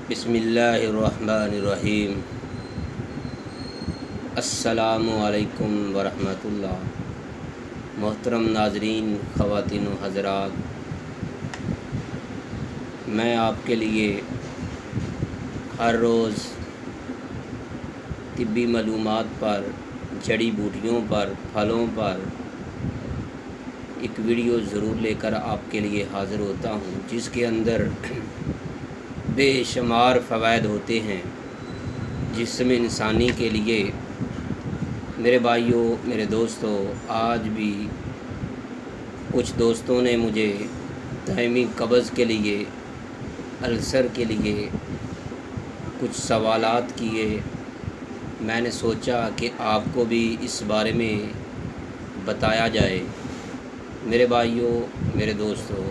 بسم اللہ الرحمن الرحیم۔ السلام علیکم ورحمۃ اللہ۔ محترم ناظرین، خواتین و حضرات، میں آپ کے لیے ہر روز طبی معلومات پر، جڑی بوٹیوں پر، پھلوں پر ایک ویڈیو ضرور لے کر آپ کے لیے حاضر ہوتا ہوں، جس کے اندر بے شمار فوائد ہوتے ہیں جسم انسانی کے لیے۔ میرے بھائیوں، میرے دوستوں، آج بھی کچھ دوستوں نے مجھے دائمی قبض کے لیے، السر کے لیے کچھ سوالات کیے۔ میں نے سوچا کہ آپ کو بھی اس بارے میں بتایا جائے۔ میرے بھائیوں، میرے دوستوں،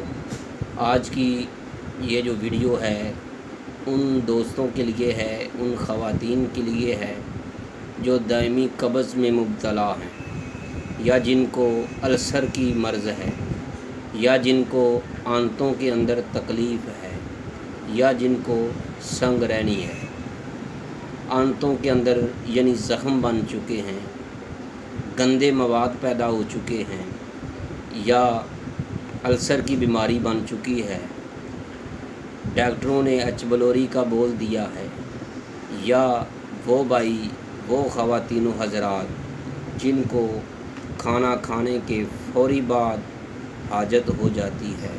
آج کی یہ جو ویڈیو ہے ان دوستوں کے لیے ہے، ان خواتین کے لیے ہے جو دائمی قبض میں مبتلا ہیں، یا جن کو السر کی مرض ہے، یا جن کو آنتوں کے اندر تکلیف ہے، یا جن کو سنگ رینی ہے، آنتوں کے اندر یعنی زخم بن چکے ہیں، گندے مواد پیدا ہو چکے ہیں، یا السر کی بیماری بن چکی ہے، ڈاکٹروں نے ایچ بلوری کا بول دیا ہے، یا وہ بھائی، وہ خواتین و حضرات جن کو کھانا کھانے کے فوری بعد حاجت ہو جاتی ہے،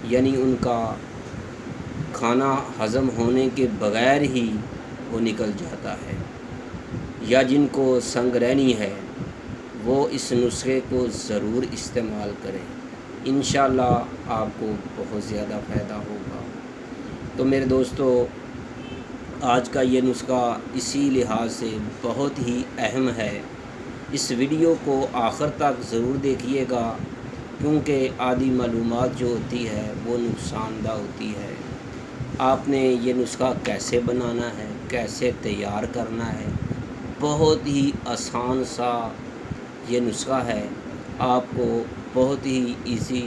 یعنی ان کا کھانا ہضم ہونے کے بغیر ہی وہ نکل جاتا ہے، یا جن کو سنگ رینی ہے، وہ اس نسخے کو ضرور استعمال کریں۔ انشاءاللہ آپ کو بہت زیادہ فائدہ ہوگا۔ تو میرے دوستو، آج کا یہ نسخہ اسی لحاظ سے بہت ہی اہم ہے۔ اس ویڈیو کو آخر تک ضرور دیکھیے گا، کیونکہ آدھی معلومات جو ہوتی ہے وہ نقصان دہ ہوتی ہے۔ آپ نے یہ نسخہ کیسے بنانا ہے، کیسے تیار کرنا ہے، بہت ہی آسان سا یہ نسخہ ہے۔ آپ کو بہت ہی ایزی،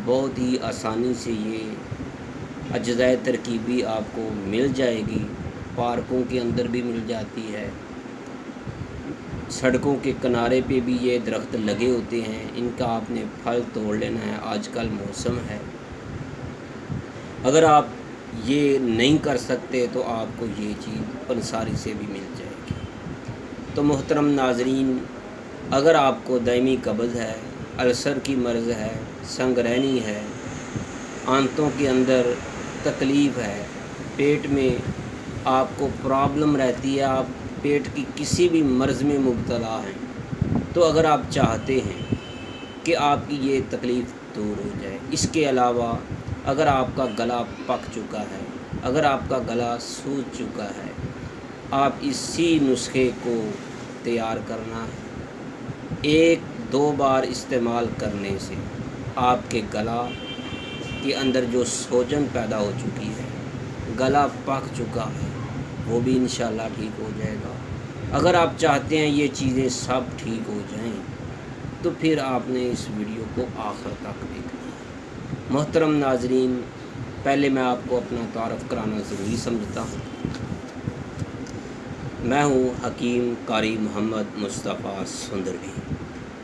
بہت ہی آسانی سے یہ اجزائے ترکیبی آپ کو مل جائے گی۔ پارکوں کے اندر بھی مل جاتی ہے، سڑکوں کے کنارے پہ بھی یہ درخت لگے ہوتے ہیں، ان کا آپ نے پھل توڑ لینا ہے۔ آج کل موسم ہے، اگر آپ یہ نہیں کر سکتے تو آپ کو یہ چیز پنساری سے بھی مل جائے گی۔ تو محترم ناظرین، اگر آپ کو دائمی قبض ہے، السر کی مرض ہے، سنگ رینی ہے، آنتوں کے اندر تکلیف ہے، پیٹ میں آپ کو پرابلم رہتی ہے، آپ پیٹ کی کسی بھی مرض میں مبتلا ہیں، تو اگر آپ چاہتے ہیں کہ آپ کی یہ تکلیف دور ہو جائے، اس کے علاوہ اگر آپ کا گلا پک چکا ہے، اگر آپ کا گلا سوج چکا ہے، آپ اسی نسخے کو تیار کرنا ہے۔ 1-2 بار استعمال کرنے سے آپ کے گلا کے اندر جو سوجن پیدا ہو چکی ہے، گلا پک چکا ہے، وہ بھی انشاءاللہ ٹھیک ہو جائے گا۔ اگر آپ چاہتے ہیں یہ چیزیں سب ٹھیک ہو جائیں تو پھر آپ نے اس ویڈیو کو آخر تک دیکھنا ہے۔ محترم ناظرین، پہلے میں آپ کو اپنا تعارف کرانا ضروری سمجھتا ہوں۔ میں ہوں حکیم قاری محمد مصطفیٰ سندروی،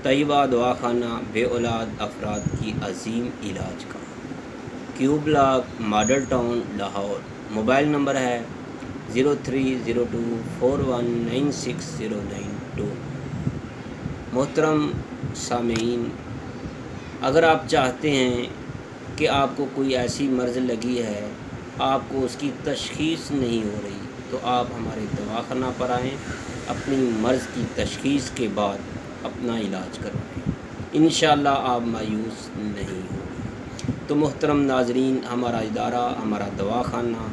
طیبہ دواخانہ بے اولاد افراد کی عظیم علاج کا، Q block, model town, Lahore. Mobile number ہے 0302419692۔ محترم سامعین، اگر آپ چاہتے ہیں کہ آپ کو کوئی ایسی مرض لگی ہے، آپ کو اس کی تشخیص نہیں ہو رہی، تو آپ ہمارے دواخانہ پر آئیں، اپنی مرض کی تشخیص کے بعد اپنا علاج کروائیں، انشاءاللہ آپ مایوس نہیں ہوں گے۔ تو محترم ناظرین، ہمارا ادارہ، ہمارا دواخانہ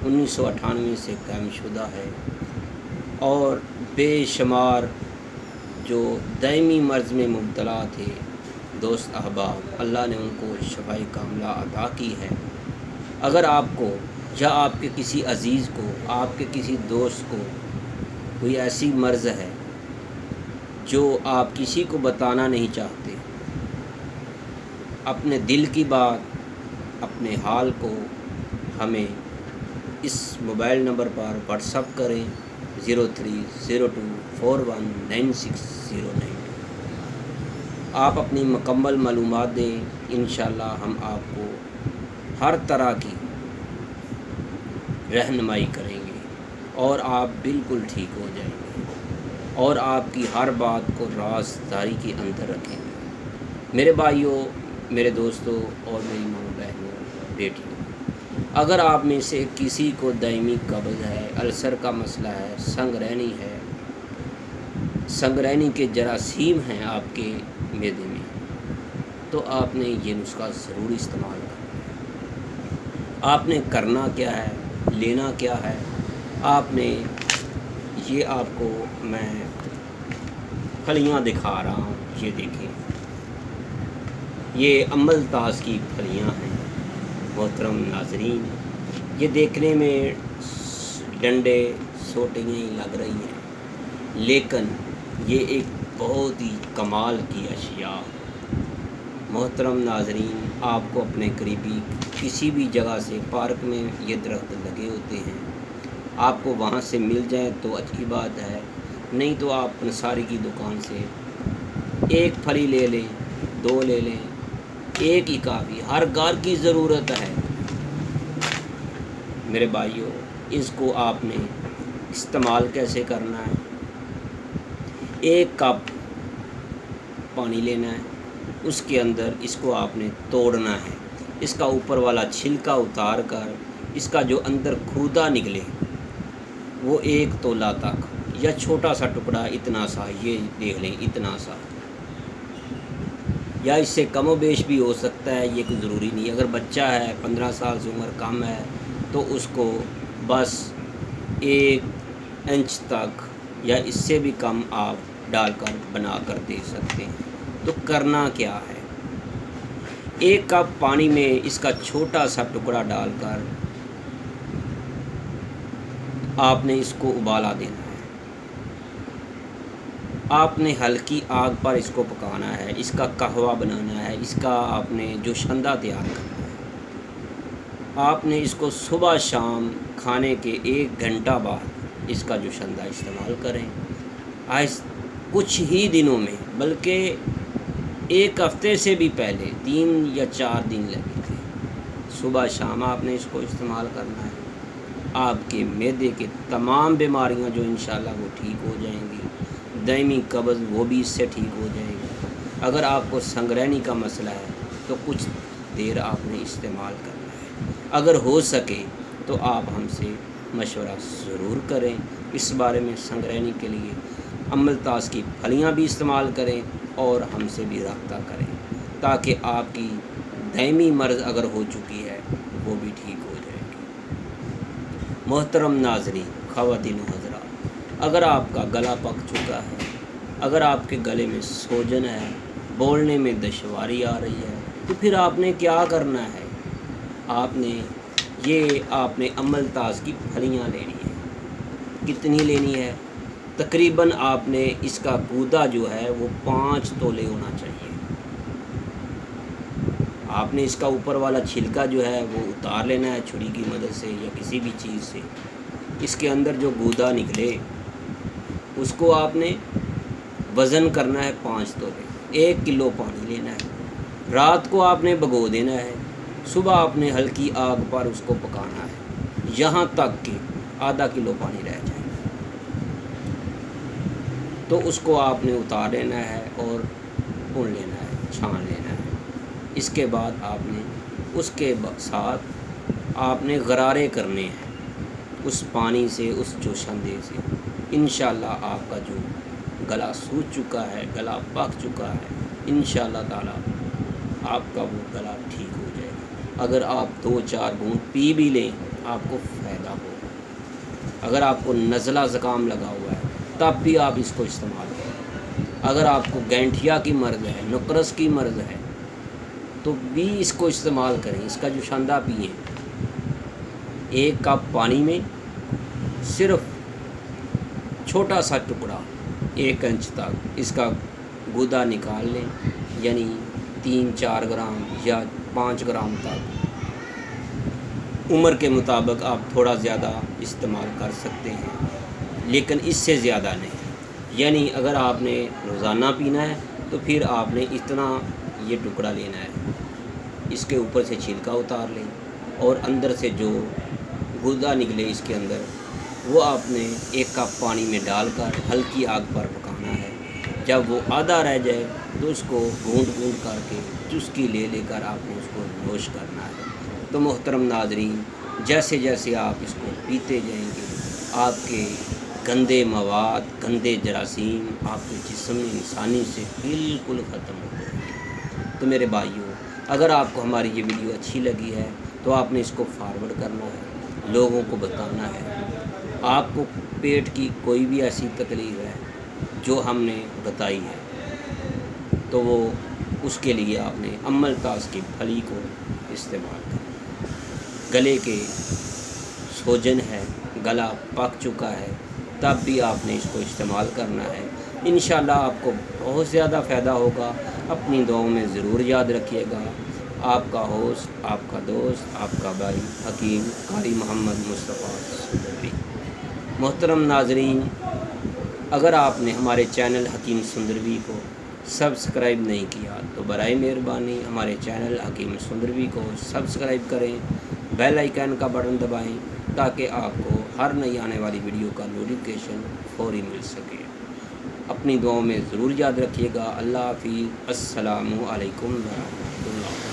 1998 سے قائم شدہ ہے، اور بے شمار جو دائمی مرض میں مبتلا تھے دوست احباب، اللہ نے ان کو شفائے کاملہ عطا کی ہے۔ اگر آپ کو یا آپ کے کسی عزیز کو، آپ کے کسی دوست کو کوئی ایسی مرض ہے جو آپ کسی کو بتانا نہیں چاہتے، اپنے دل کی بات، اپنے حال کو ہمیں اس موبائل نمبر پر واٹس اپ کریں 0302419609۔ آپ اپنی مکمل معلومات دیں، انشاءاللہ ہم آپ کو ہر طرح کی رہنمائی کریں گے اور آپ بالکل ٹھیک ہو جائیں گے اور آپ کی ہر بات کو رازداری کے اندر رکھیں گے۔ میرے بھائیوں، میرے دوستوں اور میری ماں بہنوں، بیٹیوں، اگر آپ میں سے کسی کو دائمی قبض ہے، السر کا مسئلہ ہے، سنگرینی ہے، سنگرینی کے جراثیم ہیں آپ کے معدے میں، تو آپ نے یہ نسخہ ضرور استعمال کرنا ہے۔ آپ نے کرنا کیا ہے، لینا کیا ہے، آپ نے یہ آپ کو میں پھلیاں دکھا رہا ہوں، یہ دیکھیں، یہ املتاس کی پھلیاں ہیں محترم ناظرین۔ یہ دیکھنے میں ڈنڈے سوٹیاں لگ رہی ہیں، لیکن یہ ایک بہت ہی کمال کی اشیاء۔ محترم ناظرین، آپ کو اپنے قریبی کسی بھی جگہ سے، پارک میں یہ درخت لگے ہوتے ہیں، آپ کو وہاں سے مل جائیں تو اچھی بات ہے، نہیں تو آپ نصاری کی دکان سے ایک پھلی لے لیں، 2 لے لیں، ایک ہی کافی، ہر گھر کی ضرورت ہے۔ میرے بھائیوں، اس کو آپ نے استعمال کیسے کرنا ہے؟ 1 کپ پانی لینا ہے، اس کے اندر اس کو آپ نے توڑنا ہے، اس کا اوپر والا چھلکا اتار کر اس کا جو اندر گودا نکلے وہ 1 تولہ تک، یا چھوٹا سا ٹکڑا اتنا سا، یہ دیکھ لیں اتنا سا، یا اس سے کم و بیش بھی ہو سکتا ہے، یہ کوئی ضروری نہیں۔ اگر بچہ ہے 15 سال سے عمر کم ہے تو اس کو بس 1 انچ تک یا اس سے بھی کم آپ ڈال کر بنا کر دے سکتے ہیں۔ تو کرنا کیا ہے، 1 کپ پانی میں اس کا چھوٹا سا ٹکڑا ڈال کر آپ نے اس کو ابالا دینا ہے، آپ نے ہلکی آگ پر اس کو پکانا ہے، اس کا قہوہ بنانا ہے، اس کا آپ نے جوشندہ تیار کرنا ہے۔ آپ نے اس کو صبح شام کھانے کے 1 گھنٹہ بعد اس کا جوشندہ استعمال کریں، کچھ ہی دنوں میں، بلکہ 1 ہفتے سے بھی پہلے 3 یا 4 دن لگے تھے، صبح شام آپ نے اس کو استعمال کرنا ہے۔ آپ کے معدے کے تمام بیماریاں جو انشاءاللہ وہ ٹھیک ہو جائیں گی، دائمی قبض وہ بھی اس سے ٹھیک ہو جائے گا۔ اگر آپ کو سنگرینی کا مسئلہ ہے تو کچھ دیر آپ نے استعمال کرنا ہے، اگر ہو سکے تو آپ ہم سے مشورہ ضرور کریں اس بارے میں۔ سنگرینی کے لیے املتاس کی پھلیاں بھی استعمال کریں اور ہم سے بھی رابطہ کریں، تاکہ آپ کی دائمی مرض اگر ہو چکی ہے وہ بھی ٹھیک ہو جائے گی۔ محترم ناظرین، خواتین و حضرات، اگر آپ کا گلا پک چکا ہے، اگر آپ کے گلے میں سوجن ہے، بولنے میں دشواری آ رہی ہے، تو پھر آپ نے کیا کرنا ہے؟ آپ نے املتاس کی پھلیاں لینی ہے۔ کتنی لینی ہے؟ تقریباً آپ نے اس کا گودا جو ہے وہ 5 تولے ہونا چاہیے۔ آپ نے اس کا اوپر والا چھلکا جو ہے وہ اتار لینا ہے چھری کی مدد سے یا کسی بھی چیز سے، اس کے اندر جو گودا نکلے اس کو آپ نے وزن کرنا ہے 5 تولے، 1 کلو پانی لینا ہے، رات کو آپ نے بھگو دینا ہے، صبح آپ نے ہلکی آگ پر اس کو پکانا ہے یہاں تک کہ ½ کلو پانی رہ جائے، تو اس کو آپ نے اتار لینا ہے اور بھون لینا ہے، چھان لینا ہے۔ اس کے بعد آپ نے اس کے ساتھ آپ نے غرارے کرنے ہیں اس پانی سے، اس جوشندے سے۔ انشاءاللہ آپ کا جو گلا سوج چکا ہے، گلا پک چکا ہے، انشاءاللہ تعالی آپ کا وہ گلا ٹھیک ہو جائے گا۔ اگر آپ 2-4 گھونٹ پی بھی لیں آپ کو فائدہ ہوگا۔ اگر آپ کو نزلہ زکام لگا ہوا ہے تب بھی آپ اس کو استعمال کریں۔ اگر آپ کو گینٹھیا کی مرض ہے، نقرس کی مرض ہے، تو بھی اس کو استعمال کریں، اس کا جوشندہ پئیں۔ 1 کپ پانی میں صرف چھوٹا سا ٹکڑا 1 انچ تک اس کا گودا نکال لیں، یعنی 3-4 گرام یا 5 گرام تک عمر کے مطابق آپ تھوڑا زیادہ استعمال کر سکتے ہیں، لیکن اس سے زیادہ نہیں۔ یعنی اگر آپ نے روزانہ پینا ہے تو پھر آپ نے اتنا یہ ٹکڑا لینا ہے، اس کے اوپر سے چھلکا اتار لیں اور اندر سے جو گودا نکلے اس کے اندر، وہ آپ نے 1 کپ پانی میں ڈال کر ہلکی آگ پر پکانا ہے۔ جب وہ آدھا رہ جائے تو اس کو گھونٹ گھونٹ کر کے چسکی لے لے کر آپ کو اس کو نوش کرنا ہے۔ تو محترم ناظرین، جیسے جیسے آپ اس کو پیتے جائیں گے، آپ کے گندے مواد، گندے جراثیم آپ کے جسم انسانی سے بالکل ختم ہو جائیں گے۔ تو میرے بھائیوں، اگر آپ کو ہماری یہ ویڈیو اچھی لگی ہے تو آپ نے اس کو فارورڈ کرنا ہے، لوگوں کو بتانا ہے۔ آپ کو پیٹ کی کوئی بھی ایسی تکلیف ہے جو ہم نے بتائی ہے تو وہ اس کے لیے آپ نے امل تاس کی پھلی کو استعمال کرنا۔ گلے کے سوجن ہے، گلا پک چکا ہے، تب بھی آپ نے اس کو استعمال کرنا ہے۔ انشاءاللہ آپ کو بہت زیادہ فائدہ ہوگا۔ اپنی دعاؤں میں ضرور یاد رکھیے گا۔ آپ کا ہوسٹ، آپ کا دوست، آپ کا بھائی حکیم قاری محمد مصطفیٰ سندروی۔ محترم ناظرین، اگر آپ نے ہمارے چینل حکیم سندروی کو سبسکرائب نہیں کیا تو برائے مہربانی ہمارے چینل حکیم سندروی کو سبسکرائب کریں، بیل آئیکن کا بٹن دبائیں تاکہ آپ کو ہر نئی آنے والی ویڈیو کا نوٹیفیکیشن فوری مل سکے۔ اپنی دعاؤں میں ضرور یاد رکھیے گا۔ اللہ حافظ۔ السلام علیکم ورحمۃ اللہ۔